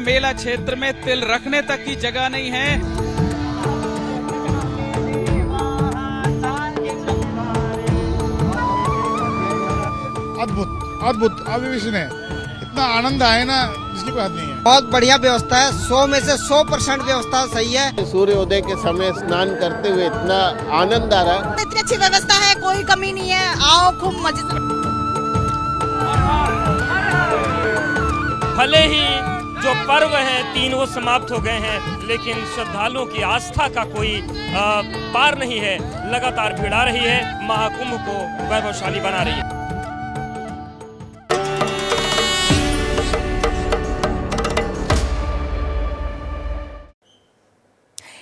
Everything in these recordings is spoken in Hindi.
मेला क्षेत्र में तिल रखने तक की जगह नहीं है। अद्भुत अद्भुत अविश्वसनीय, इतना आनंद आए ना जिसकी कोई हद नहीं है। बहुत बढ़िया व्यवस्था है, 100 में से 100% व्यवस्था सही है। सूर्योदय के समय स्नान करते हुए इतना आनंद आ रहा है। इतनी अच्छी व्यवस्था है, कोई कमी नहीं है। आओ खूब मजे से। भले ही जो पर्व है 3 वो समाप्त हो गए हैं, लेकिन श्रद्धालुओं की आस्था का कोई पार नहीं है। लगातार भीड़ आ रही है, महाकुंभ को वैभवशाली बना रही है।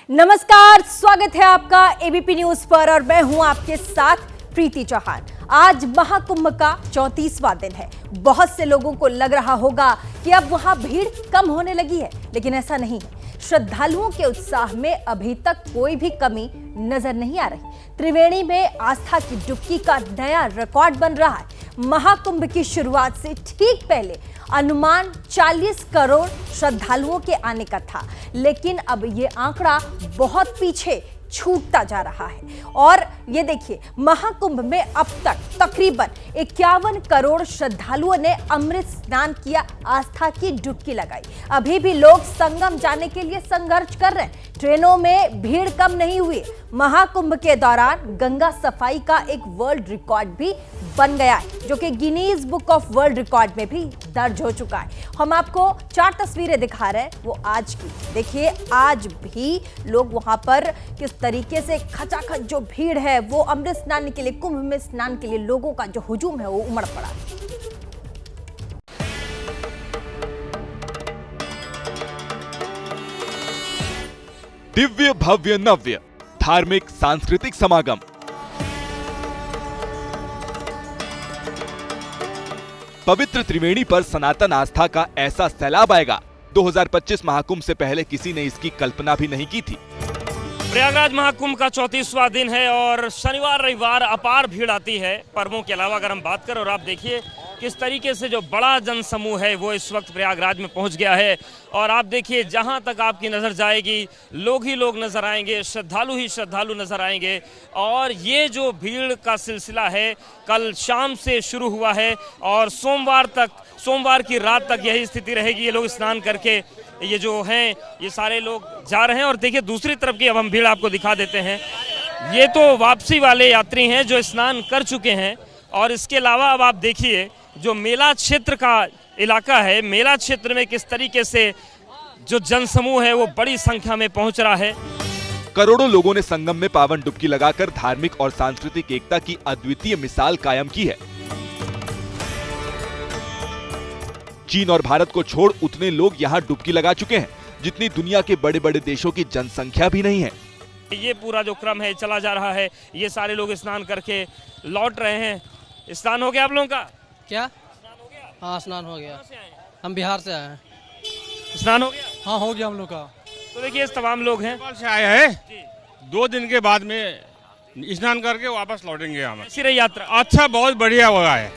नमस्कार, स्वागत है आपका एबीपी न्यूज पर और मैं हूं आपके साथ प्रीति चौहान। आज महाकुंभ का 34वां दिन है। बहुत से लोगों को लग रहा होगा कि अब वहां भीड़ कम होने लगी है, लेकिन ऐसा नहीं है। श्रद्धालुओं के उत्साह में अभी तक कोई भी कमी नजर नहीं आ रही। त्रिवेणी में आस्था की डुबकी का नया रिकॉर्ड बन रहा है। महाकुंभ की शुरुआत से ठीक पहले अनुमान 40 करोड़ श्रद्धालुओं के आने का था, लेकिन अब ये आंकड़ा बहुत पीछे छूटता जा रहा है। और ये देखिए, महाकुंभ में अब तक तकरीबन 51 करोड़ श्रद्धालुओं ने अमृत स्नान किया, आस्था की डुबकी लगाई। अभी भी लोग संगम जाने के लिए संघर्ष कर रहे हैं। ट्रेनों में भीड़ कम नहीं हुई। महाकुंभ के दौरान गंगा सफाई का एक वर्ल्ड रिकॉर्ड भी बन गया है, जो कि Guinness book of world record में भी दर्ज हो चुका है। हम आपको 4 तस्वीरें दिखा रहे हैं, वो आज की। देखिए, आज भी लोग वहां पर किस तरीके से खचाखच जो भीड़ है, वो अमृत स्नान के लिए, कुंभ में स्नान के लिए लोगों का जो हुजूम है वो उमड़ पड़ा। दिव्य भव्य नव्य धार्मिक सांस्कृतिक समागम। पवित्र त्रिवेणी पर सनातन आस्था का ऐसा सैलाब आएगा, 2025 महाकुंभ से पहले किसी ने इसकी कल्पना भी नहीं की थी। प्रयागराज महाकुंभ का 34वां दिन है और शनिवार रविवार अपार भीड़ आती है। पर्वों के अलावा अगर हम बात करें, और आप देखिए किस तरीके से जो बड़ा जनसमूह है वो इस वक्त प्रयागराज में पहुंच गया है। और आप देखिए, जहां तक आपकी नज़र जाएगी लोग ही लोग नज़र आएंगे, श्रद्धालु ही श्रद्धालु नज़र आएंगे। और ये जो भीड़ का सिलसिला है कल शाम से शुरू हुआ है और सोमवार की रात तक यही स्थिति रहेगी। ये लोग स्नान करके ये जो हैं ये सारे लोग जा रहे हैं। और देखिए, दूसरी तरफ की अब हम भीड़ आपको दिखा देते हैं। ये तो वापसी वाले यात्री हैं जो स्नान कर चुके हैं। और इसके अलावा अब आप देखिए, जो मेला क्षेत्र का इलाका है, मेला क्षेत्र में किस तरीके से जो जनसमूह है वो बड़ी संख्या में पहुंच रहा है। करोड़ों लोगों ने संगम में पावन डुबकी लगाकर धार्मिक और सांस्कृतिक एकता की अद्वितीय मिसाल कायम की है। चीन और भारत को छोड़ उतने लोग यहाँ डुबकी लगा चुके हैं जितनी दुनिया के बड़े बड़े देशों की जनसंख्या भी नहीं है। ये पूरा जो क्रम है चला जा रहा है। ये सारे लोग स्नान करके लौट रहे हैं। स्नान हो गया आप लोगों का? क्या स्नान हो गया? हाँ, स्नान हो गया। हम बिहार से आए हैं। स्नान हो गया? हाँ, हो गया हम लोग का। तो देखिए, इस तमाम लोग हैं से आए हैं। 2 दिन के बाद में स्नान करके वापस लौटेंगे हम। कैसी रही यात्रा? अच्छा, बहुत बढ़िया हुआ है।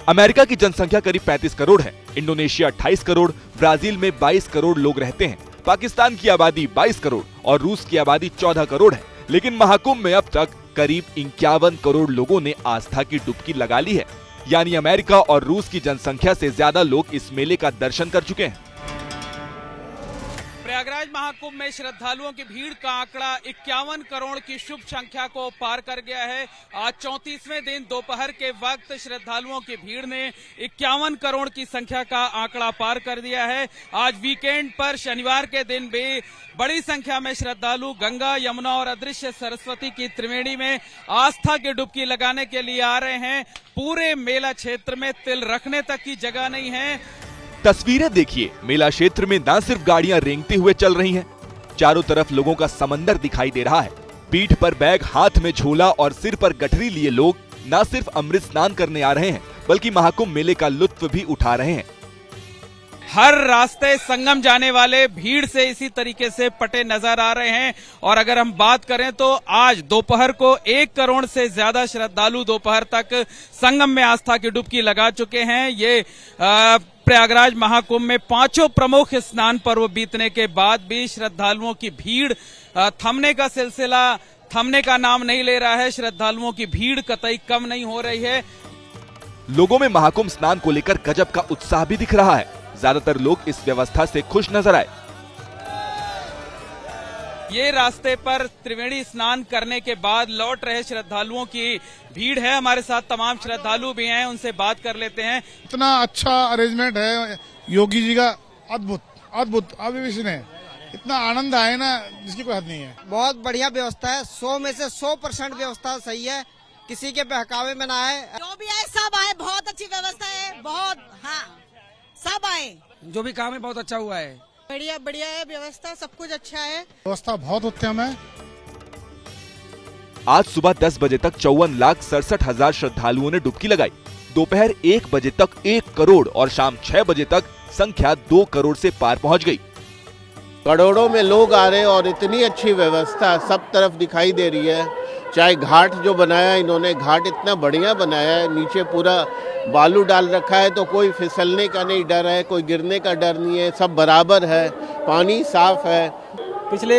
अमेरिका की जनसंख्या करीब 35 करोड़ है। इंडोनेशिया 28 करोड़, ब्राजील में 22 करोड़ लोग रहते हैं। पाकिस्तान की आबादी 22 करोड़ और रूस की आबादी 14 करोड़ है। लेकिन महाकुंभ में अब तक करीब 51 करोड़ लोगों ने आस्था की डुबकी लगा ली है। यानी अमेरिका और रूस की जनसंख्या से ज्यादा लोग इस मेले का दर्शन कर चुके हैं। प्रयागराज महाकुंभ में श्रद्धालुओं की भीड़ का आंकड़ा 51 करोड़ की शुभ संख्या को पार कर गया है। आज 34वें दिन दोपहर के वक्त श्रद्धालुओं की भीड़ ने 51 करोड़ की संख्या का आंकड़ा पार कर दिया है। आज वीकेंड पर शनिवार के दिन भी बड़ी संख्या में श्रद्धालु गंगा, यमुना और अदृश्य सरस्वती की त्रिवेणी में आस्था की डुबकी लगाने के लिए आ रहे हैं। पूरे मेला क्षेत्र में तिल रखने तक की जगह नहीं है। तस्वीरें देखिए, मेला क्षेत्र में न सिर्फ गाड़ियां रेंगते हुए चल रही हैं, चारों तरफ लोगों का समंदर दिखाई दे रहा है। पीठ पर बैग, हाथ में झोला और सिर पर गठरी लिए लोग न सिर्फ अमृत स्नान करने आ रहे हैं, बल्कि महाकुंभ मेले का लुत्फ भी उठा रहे हैं। हर रास्ते संगम जाने वाले भीड़ से इसी तरीके से पटे नजर आ रहे हैं। और अगर हम बात करें तो आज दोपहर को 1 करोड़ से ज्यादा श्रद्धालु दोपहर तक संगम में आस्था की डुबकी लगा चुके हैं। ये प्रयागराज महाकुंभ में पांचों प्रमुख स्नान पर्व बीतने के बाद भी श्रद्धालुओं की भीड़ थमने का सिलसिला थमने का नाम नहीं ले रहा है। श्रद्धालुओं की भीड़ कतई कम नहीं हो रही है। लोगों में महाकुंभ स्नान को लेकर गजब का उत्साह भी दिख रहा है। ज्यादातर लोग इस व्यवस्था से खुश नजर आए। ये रास्ते पर त्रिवेणी स्नान करने के बाद लौट रहे श्रद्धालुओं की भीड़ है। हमारे साथ तमाम श्रद्धालु भी हैं, उनसे बात कर लेते हैं। इतना अच्छा अरेंजमेंट है योगी जी का, अद्भुत अद्भुत। अभी भी सुने इतना आनंद आए ना जिसकी कोई हद नहीं है। बहुत बढ़िया व्यवस्था है, 100 में से 100% व्यवस्था सही है, किसी के बहकावे में ना आए। जो भी आए सब आए, बहुत अच्छी व्यवस्था है, बहुत सब आए। जो भी काम है बहुत अच्छा हुआ है, बढ़िया बढ़िया है व्यवस्था, सब कुछ अच्छा है। व्यवस्था बहुत उत्तम है। आज सुबह 10 बजे तक 54,67,000 श्रद्धालुओं ने डुबकी लगाई। दोपहर 1 बजे तक 1 करोड़ और शाम 6 बजे तक संख्या 2 करोड़ से पार पहुंच गई। करोड़ों में लोग आ रहे हैं और इतनी अच्छी व्यवस्था सब तरफ दिखाई दे रही है। चाहे घाट जो बनाया इन्होंने, घाट इतना बढ़िया बनाया है, नीचे पूरा बालू डाल रखा है तो कोई फिसलने का नहीं डर है, कोई गिरने का डर नहीं है, सब बराबर है, पानी साफ है। पिछले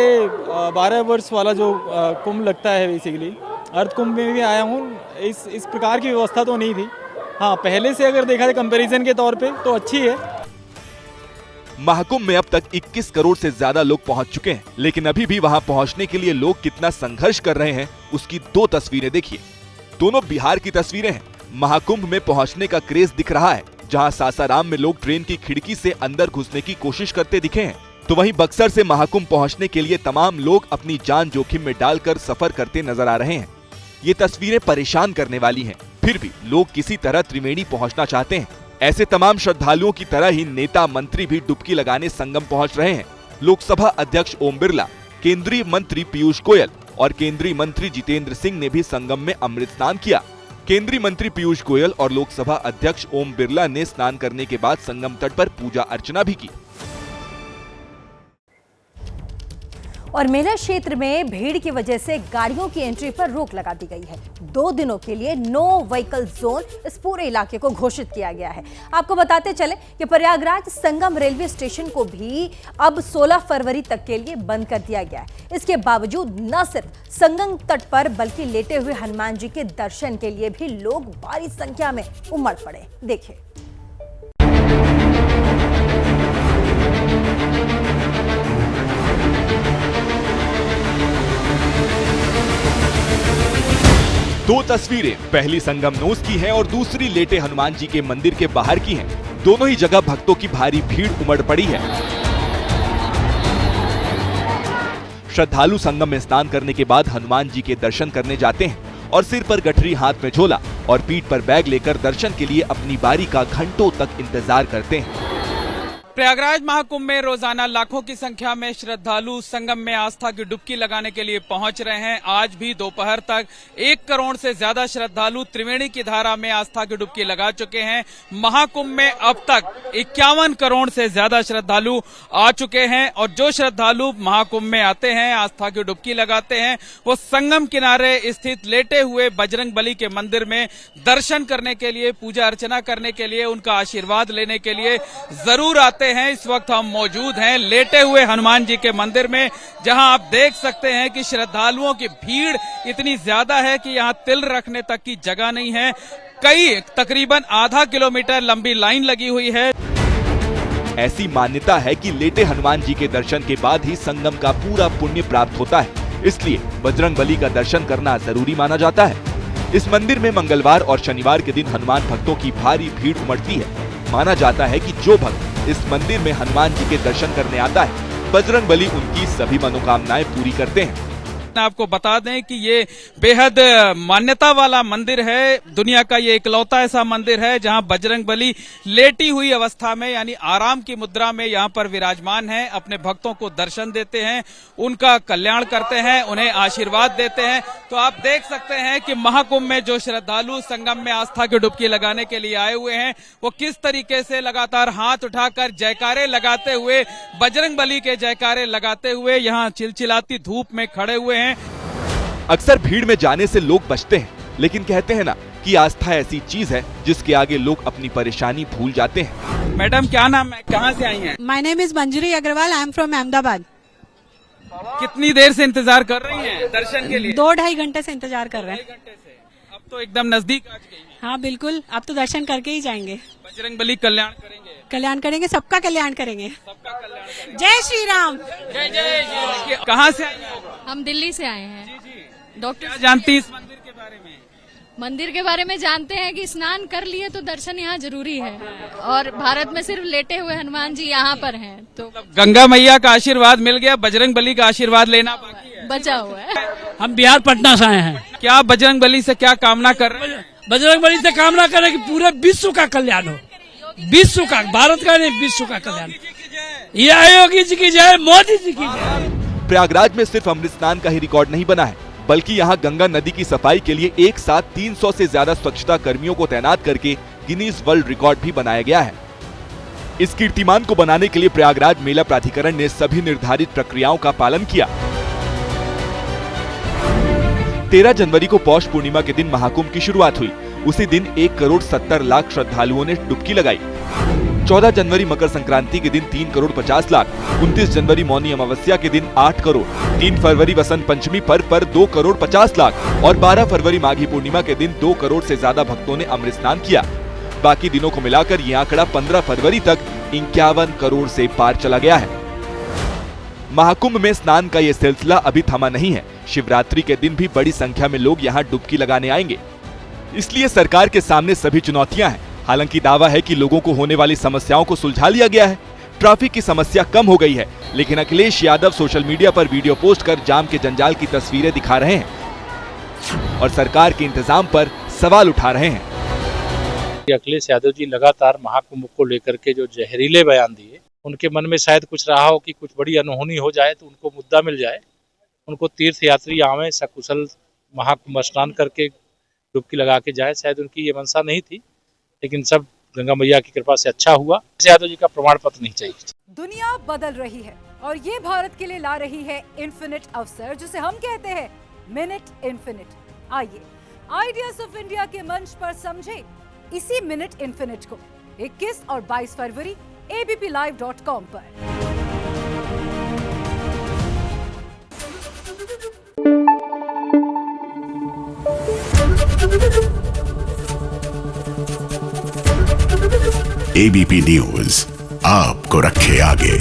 12 वर्ष वाला जो कुंभ लगता है, बेसिकली अर्थ कुंभ में भी आया हूँ, इस प्रकार की व्यवस्था तो नहीं थी। हाँ, पहले से अगर देखा जाए कंपैरिजन के तौर पे तो अच्छी है। महाकुंभ में अब तक 21 करोड़ से ज्यादा लोग पहुंच चुके हैं, लेकिन अभी भी वहां पहुंचने के लिए लोग कितना संघर्ष कर रहे हैं उसकी 2 तस्वीरें देखिए। दोनों बिहार की तस्वीरें हैं। महाकुंभ में पहुंचने का क्रेज दिख रहा है। जहां सासाराम में लोग ट्रेन की खिड़की से अंदर घुसने की कोशिश करते दिखे हैं, तो वहीं बक्सर से महाकुंभ पहुंचने के लिए तमाम लोग अपनी जान जोखिम में डालकर सफर करते नजर आ रहे हैं। ये तस्वीरें परेशान करने वाली हैं। फिर भी लोग किसी तरह त्रिवेणी पहुंचना चाहते हैं। ऐसे तमाम श्रद्धालुओं की तरह ही नेता मंत्री भी डुबकी लगाने संगम पहुंच रहे हैं। लोकसभा अध्यक्ष ओम बिरला, केंद्रीय मंत्री पीयूष गोयल और केंद्रीय मंत्री जितेंद्र सिंह ने भी संगम में अमृत स्नान किया। केंद्रीय मंत्री पीयूष गोयल और लोकसभा अध्यक्ष ओम बिरला ने स्नान करने के बाद संगम तट पर पूजा अर्चना भी की। और मेला क्षेत्र में भीड़ की वजह से गाड़ियों की एंट्री पर रोक लगा दी गई है। 2 दिनों के लिए नो व्हीकल जोन इस पूरे इलाके को घोषित किया गया है। आपको बताते चले कि प्रयागराज संगम रेलवे स्टेशन को भी अब 16 फरवरी तक के लिए बंद कर दिया गया है। इसके बावजूद न सिर्फ संगम तट पर बल्कि लेटे हुए हनुमान जी के दर्शन के लिए भी लोग भारी संख्या में उमड़ पड़े। देखिए। दो तस्वीरें, पहली संगम नोस की है और दूसरी लेटे हनुमान जी के मंदिर के बाहर की है। दोनों ही जगह भक्तों की भारी भीड़ उमड़ पड़ी है। श्रद्धालु संगम में स्नान करने के बाद हनुमान जी के दर्शन करने जाते हैं और सिर पर गठरी, हाथ में झोला और पीठ पर बैग लेकर दर्शन के लिए अपनी बारी का घंटों तक इंतजार करते हैं। प्रयागराज महाकुंभ में रोजाना लाखों की संख्या में श्रद्धालु संगम में आस्था की डुबकी लगाने के लिए पहुंच रहे हैं। आज भी दोपहर तक 1 करोड़ से ज्यादा श्रद्धालु त्रिवेणी की धारा में आस्था की डुबकी लगा चुके हैं। महाकुंभ में अब तक 51 करोड़ से ज्यादा श्रद्धालु आ चुके हैं और जो श्रद्धालु महाकुंभ में आते हैं, आस्था की डुबकी लगाते हैं, वो संगम किनारे स्थित लेटे हुए बजरंगबली के मंदिर में दर्शन करने के लिए, पूजा अर्चना करने के लिए, उनका आशीर्वाद लेने के लिए जरूर आते हैं। इस वक्त हम मौजूद हैं लेटे हुए हनुमान जी के मंदिर में, जहां आप देख सकते हैं कि श्रद्धालुओं की भीड़ इतनी ज्यादा है कि यहां तिल रखने तक की जगह नहीं है। तकरीबन आधा किलोमीटर लंबी लाइन लगी हुई है। ऐसी मान्यता है कि लेटे हनुमान जी के दर्शन के बाद ही संगम का पूरा पुण्य प्राप्त होता है, इसलिए बजरंगबली का दर्शन करना जरूरी माना जाता है। इस मंदिर में मंगलवार और शनिवार के दिन हनुमान भक्तों की भारी भीड़ उमड़ती है। माना जाता है कि जो भक्त इस मंदिर में हनुमान जी के दर्शन करने आता है, बजरंगबली उनकी सभी मनोकामनाएं पूरी करते हैं। आपको बता दें कि ये बेहद मान्यता वाला मंदिर है। दुनिया का ये इकलौता ऐसा मंदिर है जहां बजरंगबली लेटी हुई अवस्था में, यानी आराम की मुद्रा में यहां पर विराजमान है। अपने भक्तों को दर्शन देते हैं, उनका कल्याण करते हैं, उन्हें आशीर्वाद देते हैं। तो आप देख सकते हैं कि महाकुंभ में जो श्रद्धालु संगम में आस्था की डुबकी लगाने के लिए आए हुए हैं, वो किस तरीके से लगातार हाथ उठाकर जयकारे लगाते हुए, बजरंगबली के जयकारे लगाते हुए यहाँ चिलचिलाती धूप में खड़े हुए हैं। अक्सर भीड़ में जाने से लोग बचते हैं, लेकिन कहते हैं ना कि आस्था ऐसी चीज है जिसके आगे लोग अपनी परेशानी भूल जाते हैं। मैडम क्या नाम है, कहाँ से आई हैं? My name is Manjari Agrawal, I am from Ahmedabad. कितनी देर से इंतजार कर रही हैं दर्शन के लिए? 2-2.5 घंटे से इंतजार कर रहे हैं। घंटे से। अब तो एकदम नजदीक आ गई हैं। हाँ बिल्कुल, अब तो दर्शन करके ही जाएंगे। बजरंग बली कल्याण करेंगे। कल्याण करेंगे, सबका कल्याण करेंगे। सबका कल्याण करेंगे। जय श्री राम। जय जय श्री। कहाँ से आई हैं? हम दिल्ली से आए हैं। डॉक्टर क्या जानती हैं इस मंदिर के बारे में? मंदिर के बारे में जानते हैं कि स्नान कर लिए तो दर्शन यहाँ जरूरी है, और भारत में सिर्फ लेटे हुए हनुमान जी यहाँ पर हैं, तो गंगा मैया का आशीर्वाद मिल गया, बजरंग बली का आशीर्वाद लेना बाकी है। बचा हुआ है। हम बिहार पटना से आए हैं। क्या बजरंग बली से क्या कामना कर रहे हैं? बजरंग बली से कामना करें कि पूरे विश्व का कल्याण हो, विश्व का, भारत का नहीं, विश्व का कल्याण। ये योगी जी की जय, मोदी जी की जय। प्रयागराज में सिर्फ अमृत स्नान का ही रिकॉर्ड नहीं बना है, बल्कि यहाँ गंगा नदी की सफाई के लिए एक साथ 300 से ज्यादा स्वच्छता कर्मियों को तैनात करके गिनीज वर्ल्ड रिकॉर्ड भी बनाया गया है। इस कीर्तिमान को बनाने के लिए प्रयागराज मेला प्राधिकरण ने सभी निर्धारित प्रक्रियाओं का पालन किया। 13 जनवरी को पौष पूर्णिमा के दिन महाकुंभ की शुरुआत हुई। उसी दिन 1,70,00,000 श्रद्धालुओं ने डुबकी लगाई। 14 जनवरी मकर संक्रांति के दिन 3,50,00,000, 29 जनवरी मौनी अमावस्या के दिन 8 करोड़, 3 फरवरी वसंत पंचमी पर्व पर 2,50,00,000 और 12 फरवरी माघी पूर्णिमा के दिन 2 करोड़ से ज्यादा भक्तों ने अमृत स्नान किया। बाकी दिनों को मिलाकर ये आंकड़ा 15 फरवरी तक 51 करोड़ से पार चला गया है। महाकुंभ में स्नान का ये सिलसिला अभी थमा नहीं है। शिवरात्रि के दिन भी बड़ी संख्या में लोग यहाँ डुबकी लगाने आएंगे। इसलिए सरकार के सामने सभी चुनौतियां हैं। हालांकि दावा है कि लोगों को होने वाली समस्याओं को सुलझा लिया गया है। ट्रैफिक की समस्या कम हो गई है, लेकिन अखिलेश यादव सोशल मीडिया पर वीडियो पोस्ट कर जाम के जंजाल की तस्वीरें दिखा रहे हैं और सरकार के इंतजाम पर सवाल उठा रहे हैं। अखिलेश यादव जी लगातार महाकुंभ को लेकर के जो जहरीले बयान दिए, उनके मन में शायद कुछ रहा हो कि कुछ बड़ी अनहोनी हो जाए तो उनको मुद्दा मिल जाए, उनको तीर्थ यात्री आवे सकुशल महाकुंभ स्नान करके डुबकी लगा के जाए। शायद उनकी ये मंशा नहीं थी, लेकिन सब गंगा मैया की कृपा से अच्छा हुआ। यादव जी का प्रमाण पत्र नहीं चाहिए। दुनिया बदल रही है और ये भारत के लिए ला रही है इन्फिनिट अवसर, जिसे हम कहते हैं मिनट इन्फिनिट। आइए आइडियाज ऑफ इंडिया के मंच पर समझे इसी मिनट इन्फिनिट को 21 और 22 फरवरी abplive.com पर। एबीपी न्यूज आपको रखे आगे।